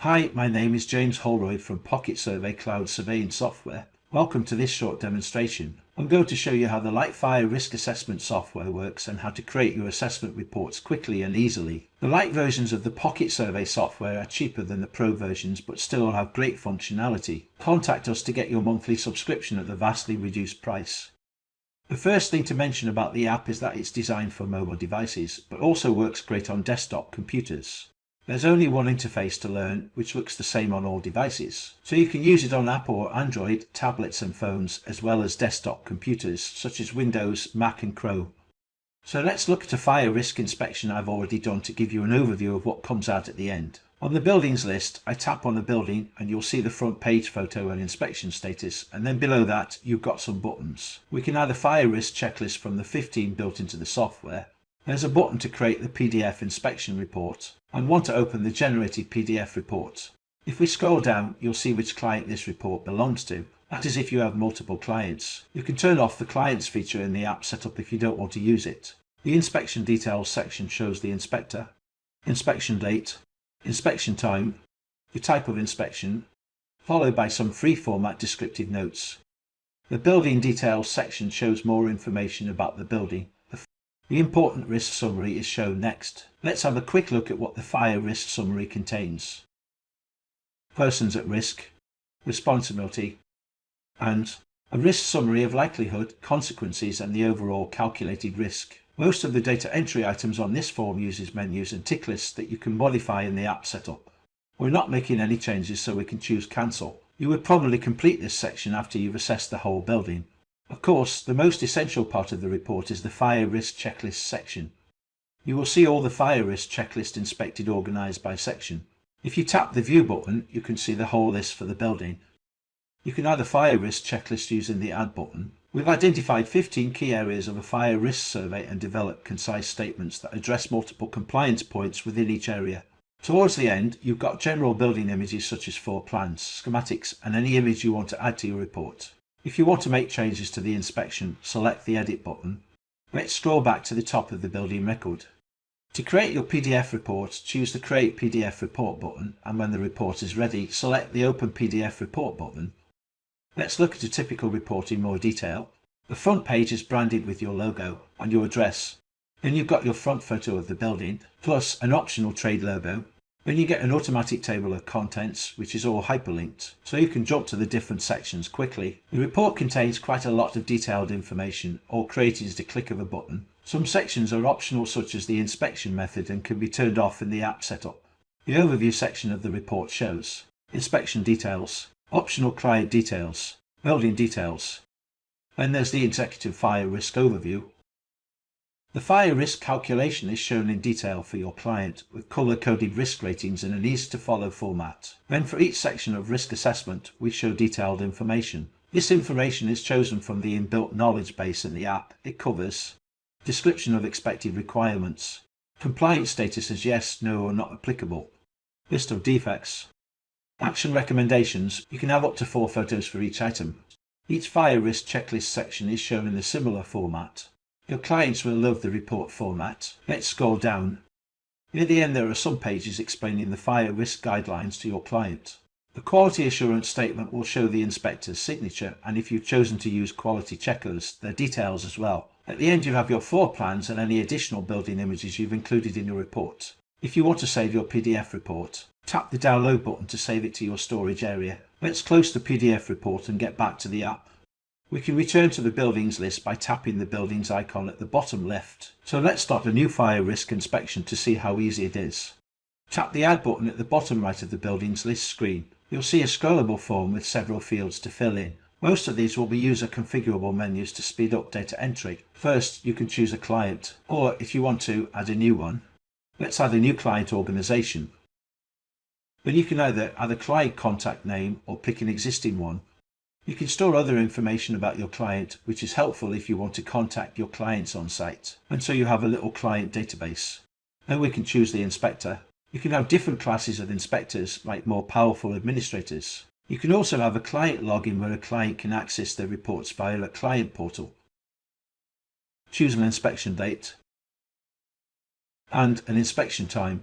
Hi, my name is James Holroyd from PocketSurvey Cloud Surveying Software. Welcome to this short demonstration. I'm going to show you how the light fire risk assessment software works and how to create your assessment reports quickly and easily. The light versions of the PocketSurvey software are cheaper than the Pro versions but still have great functionality. Contact us to get your monthly subscription at the vastly reduced price. The first thing to mention about the app is that it's designed for mobile devices but also works great on desktop computers. There's only one interface to learn, which looks the same on all devices. So you can use it on Apple or Android, tablets and phones, as well as desktop computers such as Windows, Mac and Chrome. So let's look at a fire risk inspection I've already done to give you an overview of what comes out at the end. On the buildings list, I tap on the building and you'll see the front page photo and inspection status, and then below that you've got some buttons. We can add a fire risk checklist from the 15 built into the software. There's a button to create the PDF inspection report and one to open the generated PDF report. If we scroll down, you'll see which client this report belongs to. That is if you have multiple clients. You can turn off the clients feature in the app setup if you don't want to use it. The inspection details section shows the inspector, inspection date, inspection time, the type of inspection, followed by some free format descriptive notes. The building details section shows more information about the building. The important risk summary is shown next. Let's have a quick look at what the fire risk summary contains. Persons at risk, responsibility, and a risk summary of likelihood, consequences and the overall calculated risk. Most of the data entry items on this form uses menus and tick lists that you can modify in the app setup. We're not making any changes, so we can choose cancel. You would probably complete this section after you've assessed the whole building. Of course, the most essential part of the report is the fire risk checklist section. You will see all the fire risk checklist inspected organised by section. If you tap the view button, you can see the whole list for the building. You can add a fire risk checklist using the add button. We've identified 15 key areas of a fire risk survey and developed concise statements that address multiple compliance points within each area. Towards the end, you've got general building images such as floor plans, schematics and any image you want to add to your report. If you want to make changes to the inspection, select the Edit button. Let's scroll back to the top of the building record. To create your PDF report, choose the Create PDF Report button, and when the report is ready, select the Open PDF Report button. Let's look at a typical report in more detail. The front page is branded with your logo and your address. Then you've got your front photo of the building, plus an optional trade logo. Then you get an automatic table of contents, which is all hyperlinked, so you can jump to the different sections quickly. The report contains quite a lot of detailed information, all created at the click of a button. Some sections are optional, such as the inspection method, and can be turned off in the app setup. The overview section of the report shows inspection details, optional client details, building details. Then there's the executive fire risk overview. The fire risk calculation is shown in detail for your client, with colour-coded risk ratings in an easy-to-follow format. Then for each section of risk assessment, we show detailed information. This information is chosen from the inbuilt knowledge base in the app. It covers description of expected requirements, compliance status as yes, no or not applicable, list of defects, action recommendations. You can have up to 4 photos for each item. Each fire risk checklist section is shown in a similar format. Your clients will love the report format. Let's scroll down. Near the end there are some pages explaining the fire risk guidelines to your client. The quality assurance statement will show the inspector's signature, and if you've chosen to use quality checkers, their details as well. At the end you have your floor plans and any additional building images you've included in your report. If you want to save your PDF report, tap the download button to save it to your storage area. Let's close the PDF report and get back to the app. We can return to the buildings list by tapping the buildings icon at the bottom left. So let's start a new fire risk inspection to see how easy it is. Tap the Add button at the bottom right of the buildings list screen. You'll see a scrollable form with several fields to fill in. Most of these will be user configurable menus to speed up data entry. First, you can choose a client, or if you want to, add a new one. Let's add a new client organisation. Then you can either add a client contact name or pick an existing one. You can store other information about your client, which is helpful if you want to contact your clients on site, and so you have a little client database. Then we can choose the inspector. You can have different classes of inspectors, like more powerful administrators. You can also have a client login where a client can access their reports via a client portal. Choose an inspection date and an inspection time.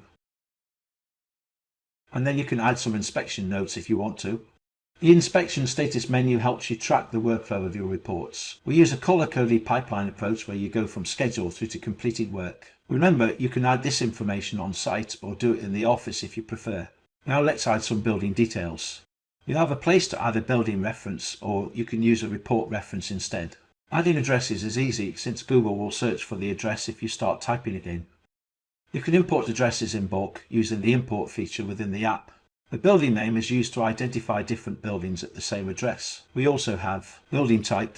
and then you can add some inspection notes if you want to. The inspection status menu helps you track the workflow of your reports. We use a color-coded pipeline approach where you go from schedule through to completed work. Remember, you can add this information on site or do it in the office if you prefer. Now let's add some building details. You have a place to add a building reference, or you can use a report reference instead. Adding addresses is easy since Google will search for the address if you start typing it in. You can import addresses in bulk using the import feature within the app. The building name is used to identify different buildings at the same address. We also have building type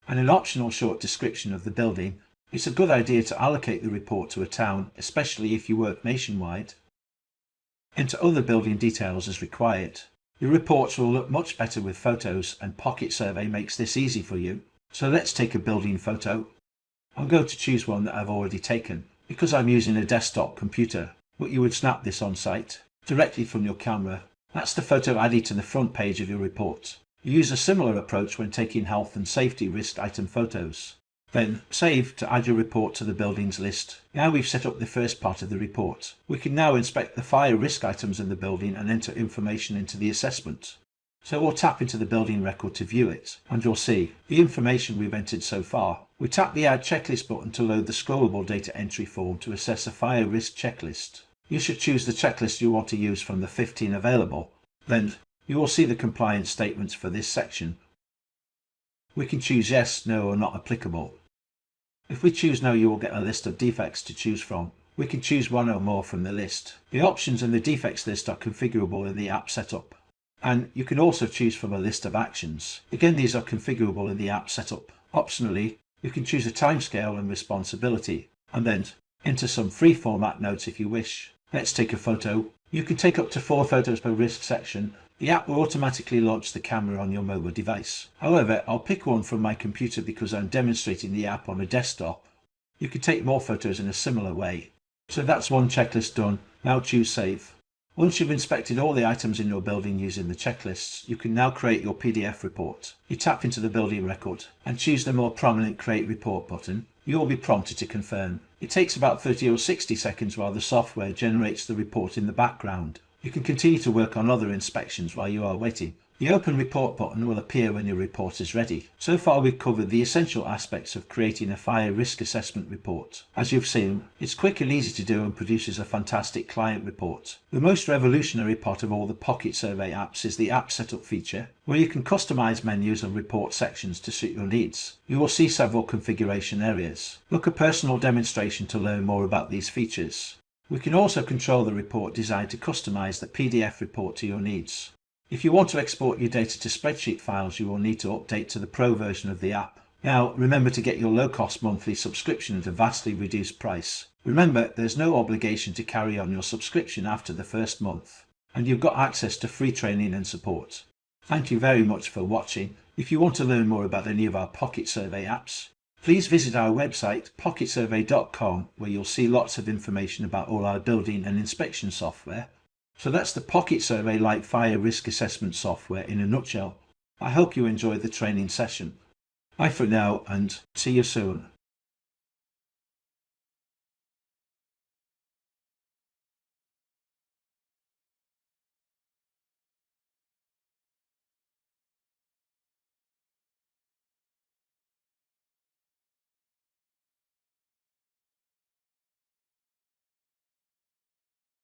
and an optional short description of the building. It's a good idea to allocate the report to a town, especially if you work nationwide. Enter other building details as required. Your reports will look much better with photos, and PocketSurvey makes this easy for you. So let's take a building photo. I'm going to choose one that I've already taken, because I'm using a desktop computer, but you would snap this on site directly from your camera. That's the photo added to the front page of your report. You use a similar approach when taking health and safety risk item photos. Then save to add your report to the buildings list. Now we've set up the first part of the report. We can now inspect the fire risk items in the building and enter information into the assessment. So we'll tap into the building record to view it, and you'll see the information we've entered so far. We tap the Add Checklist button to load the scrollable data entry form to assess a fire risk checklist. You should choose the checklist you want to use from the 15 available. Then you will see the compliance statements for this section. We can choose yes, no, or not applicable. If we choose no, you will get a list of defects to choose from. We can choose one or more from the list. The options in the defects list are configurable in the app setup. And you can also choose from a list of actions. Again, these are configurable in the app setup. Optionally, you can choose a timescale and responsibility, and then enter some free format notes if you wish. Let's take a photo. You can take up to 4 photos per risk section. The app will automatically launch the camera on your mobile device. However, I'll pick one from my computer because I'm demonstrating the app on a desktop. You can take more photos in a similar way. So that's one checklist done. Now choose Save. Once you've inspected all the items in your building using the checklists, you can now create your PDF report. You tap into the building record and choose the more prominent Create Report button. You will be prompted to confirm. It takes about 30 or 60 seconds while the software generates the report in the background. You can continue to work on other inspections while you are waiting. The Open Report button will appear when your report is ready. So far we've covered the essential aspects of creating a fire risk assessment report. As you've seen, it's quick and easy to do and produces a fantastic client report. The most revolutionary part of all the PocketSurvey apps is the app setup feature, where you can customize menus and report sections to suit your needs. You will see several configuration areas. Look at personal demonstration to learn more about these features. We can also control the report designed to customize the PDF report to your needs. If you want to export your data to spreadsheet files, you will need to update to the Pro version of the app. Now, remember to get your low-cost monthly subscription at a vastly reduced price. Remember, there's no obligation to carry on your subscription after the first month, and you've got access to free training and support. Thank you very much for watching. If you want to learn more about any of our PocketSurvey apps, please visit our website pocketsurvey.com, where you'll see lots of information about all our building and inspection software. So that's the PocketSurvey Light Fire Risk Assessment software in a nutshell. I hope you enjoyed the training session. Bye for now and see you soon.